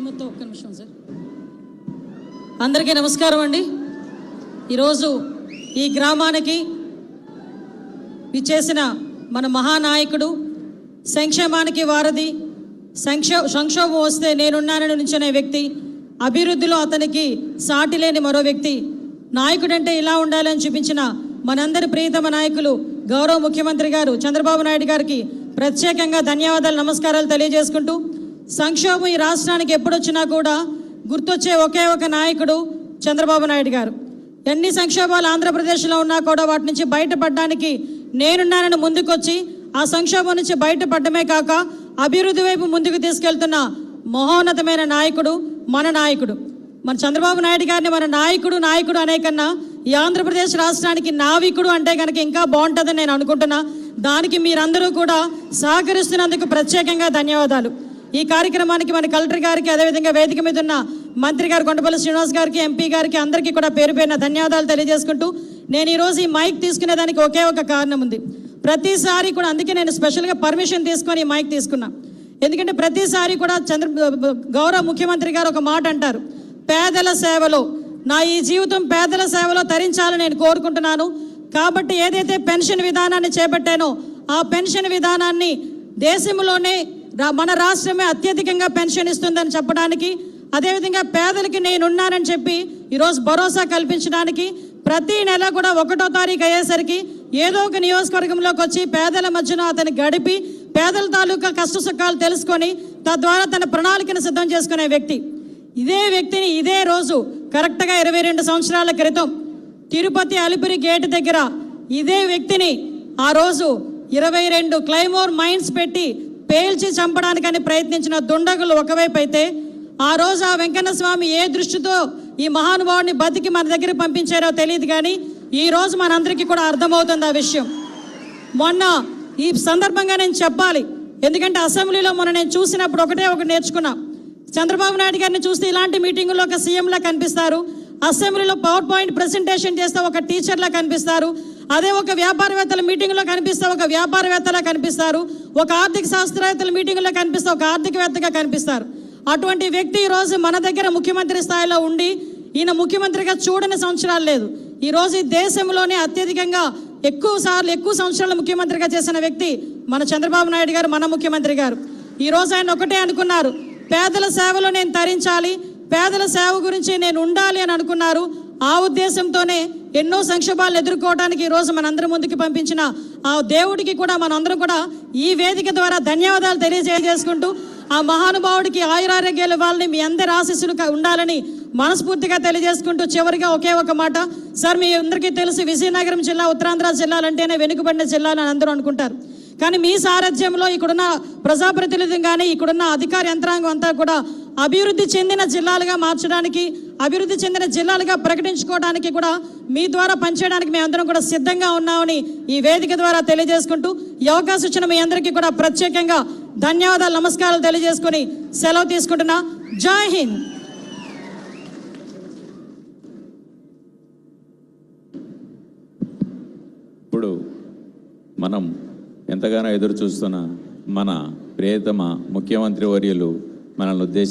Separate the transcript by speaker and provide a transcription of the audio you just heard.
Speaker 1: అనుమతితో ఒక్క నిమిషం సార్. అందరికీ నమస్కారం అండి. ఈరోజు ఈ గ్రామానికి విచ్చేసిన మన మహానాయకుడు, సంక్షేమానికి వారధి, సంక్షోభం వస్తే నేనున్నానని నిల్చునే వ్యక్తి, అభివృద్ధిలో అతనికి సాటి లేని మరో వ్యక్తి, నాయకుడంటే ఇలా ఉండాలని చూపించిన మనందరి ప్రియతమ నాయకులు గౌరవ ముఖ్యమంత్రి గారు చంద్రబాబు నాయుడు గారికి ప్రత్యేకంగా ధన్యవాదాలు, నమస్కారాలు తెలియజేసుకుంటూ, సంక్షోభం ఈ రాష్ట్రానికి ఎప్పుడొచ్చినా కూడా గుర్తొచ్చే ఒకే ఒక నాయకుడు చంద్రబాబు నాయుడు గారు. ఎన్ని సంక్షోభాలు ఆంధ్రప్రదేశ్లో ఉన్నా కూడా వాటి నుంచి బయటపడడానికి నేనున్నానని ముందుకొచ్చి ఆ సంక్షోభం నుంచి బయటపడమే కాక అభివృద్ధి వైపు ముందుకు తీసుకెళ్తున్న మహోన్నతమైన నాయకుడు మన నాయకుడు. మన చంద్రబాబు నాయుడు గారిని మన నాయకుడు అనే కన్నా ఈ ఆంధ్రప్రదేశ్ రాష్ట్రానికి నావికుడు అంటే కనుక ఇంకా బాగుంటుందని నేను అనుకుంటున్నా. దానికి మీరందరూ కూడా సహకరిస్తున్నందుకు ప్రత్యేకంగా ధన్యవాదాలు. ఈ కార్యక్రమానికి మన కలెక్టర్ గారికి, అదేవిధంగా వేదిక మీద ఉన్న మంత్రి గారు కొండపల్లి శ్రీనివాస్ గారికి, ఎంపీ గారికి, అందరికీ కూడా పేరు పేరున ధన్యవాదాలు తెలియజేసుకుంటూ, నేను ఈరోజు ఈ మైక్ తీసుకునేదానికి ఒకే ఒక కారణం ఉంది. ప్రతిసారి కూడా అందుకే నేను స్పెషల్గా పర్మిషన్ తీసుకొని ఈ మైక్ తీసుకున్నా. ఎందుకంటే ప్రతిసారి కూడా గౌరవ ముఖ్యమంత్రి గారు ఒక మాట అంటారు, పేదల సేవలో, నా ఈ జీవితం పేదల సేవలో తరించాలని నేను కోరుకుంటున్నాను. కాబట్టి ఏదైతే పెన్షన్ విధానాన్ని చేపట్టానో ఆ పెన్షన్ విధానాన్ని దేశంలోనే మన రాష్ట్రమే అత్యధికంగా పెన్షన్ ఇస్తుందని చెప్పడానికి, అదేవిధంగా పేదలకి నేనున్నానని చెప్పి ఈరోజు భరోసా కల్పించడానికి, ప్రతి నెల కూడా 1వ తారీఖు అయ్యేసరికి ఏదో ఒక నియోజకవర్గంలోకి వచ్చి పేదల మధ్యన అతను గడిపి పేదల తాలూకా కష్ట సుఖాలు తెలుసుకొని తద్వారా తన ప్రణాళికను సిద్ధం చేసుకునే వ్యక్తి. ఇదే వ్యక్తిని ఇదే రోజు కరెక్ట్గా 22 సంవత్సరాల క్రితం తిరుపతి అలిపిరి గేటు దగ్గర ఇదే వ్యక్తిని ఆ రోజు 22 క్లైమోర్ మైన్స్ పెట్టి పేల్చి చంపడానికని ప్రయత్నించిన దుండగులు ఒకవైపు అయితే, ఆ రోజు ఆ వెంకన్న స్వామి ఏ దృష్టితో ఈ మహానుభావుడిని బతికి మన దగ్గర పంపించారో తెలియదు, కానీ ఈ రోజు మనందరికీ కూడా అర్థమవుతుంది ఆ విషయం. మొన్న ఈ సందర్భంగా నేను చెప్పాలి, ఎందుకంటే అసెంబ్లీలో మొన్న నేను చూసినప్పుడు ఒకటి నేర్చుకున్నా. చంద్రబాబు నాయుడు గారిని చూస్తే ఇలాంటి మీటింగుల్లో ఒక సీఎంలా కనిపిస్తారు, అసెంబ్లీలో పవర్ పాయింట్ ప్రెజెంటేషన్ చేస్తే ఒక టీచర్లా కనిపిస్తారు, అదే ఒక వ్యాపారవేత్తల మీటింగ్లో కనిపిస్తే ఒక వ్యాపారవేత్తలా కనిపిస్తారు, ఒక ఆర్థిక శాస్త్రవేత్తల మీటింగ్లో కనిపిస్తే ఒక ఆర్థికవేత్తగా కనిపిస్తారు. అటువంటి వ్యక్తి ఈరోజు మన దగ్గర ముఖ్యమంత్రి స్థాయిలో ఉండి, ఈయన ముఖ్యమంత్రిగా చూడని సంవత్సరాలు లేదు. ఈరోజు ఈ దేశంలోనే అత్యధికంగా ఎక్కువ సంవత్సరాలు ముఖ్యమంత్రిగా చేసిన వ్యక్తి మన చంద్రబాబు నాయుడు గారు, మన ముఖ్యమంత్రి గారు. ఈరోజు ఆయన ఒకటే అనుకున్నారు, పేదల సేవలో నేను తరించాలి, పేదల సేవ గురించి నేను ఉండాలి అని అనుకున్నారు. ఆ ఉద్దేశంతోనే ఎన్నో సంక్షోభాలను ఎదుర్కోవడానికి ఈరోజు మనందరి ముందుకు పంపించిన ఆ దేవుడికి కూడా మనందరం కూడా ఈ వేదిక ద్వారా ధన్యవాదాలు తెలియజేసుకుంటూ, ఆ మహానుభావుడికి ఆయురారోగ్యాలు ఇవ్వాలని, మీ అందరి ఆశీస్సులు ఉండాలని మనస్ఫూర్తిగా తెలియజేసుకుంటూ, చివరిగా ఒకే ఒక మాట సార్, మీ అందరికీ తెలుసు విజయనగరం జిల్లా ఉత్తరాంధ్ర జిల్లాలంటేనే వెనుకబడిన జిల్లా అని అందరూ అనుకుంటారు. కానీ మీ సారథ్యంలో ఇక్కడున్న ప్రజాప్రతినిధులు కానీ ఇక్కడున్న అధికార యంత్రాంగం అంతా కూడా అభివృద్ధి చెందిన జిల్లాలుగా మార్చడానికి, అభివృద్ధి చెందిన జిల్లాలుగా ప్రకటించుకోవడానికి కూడా మీ ద్వారా పనిచేయడానికి మేమందరం కూడా సిద్ధంగా ఉన్నామని ఈ వేదిక ద్వారా తెలియజేసుకుంటూ, ఈ అవకాశం ఇచ్చిన మీ అందరికీ కూడా ప్రత్యేకంగా ధన్యవాదాలు, నమస్కారాలు తెలియజేసుకుని సెలవు తీసుకుంటున్నా. జై హింద్.
Speaker 2: ఇప్పుడు మనం ఎంతగానో ఎదురు చూస్తున్న మన ప్రియతమ ముఖ్యమంత్రి వర్యులు మనల్ని ఉద్దేశించి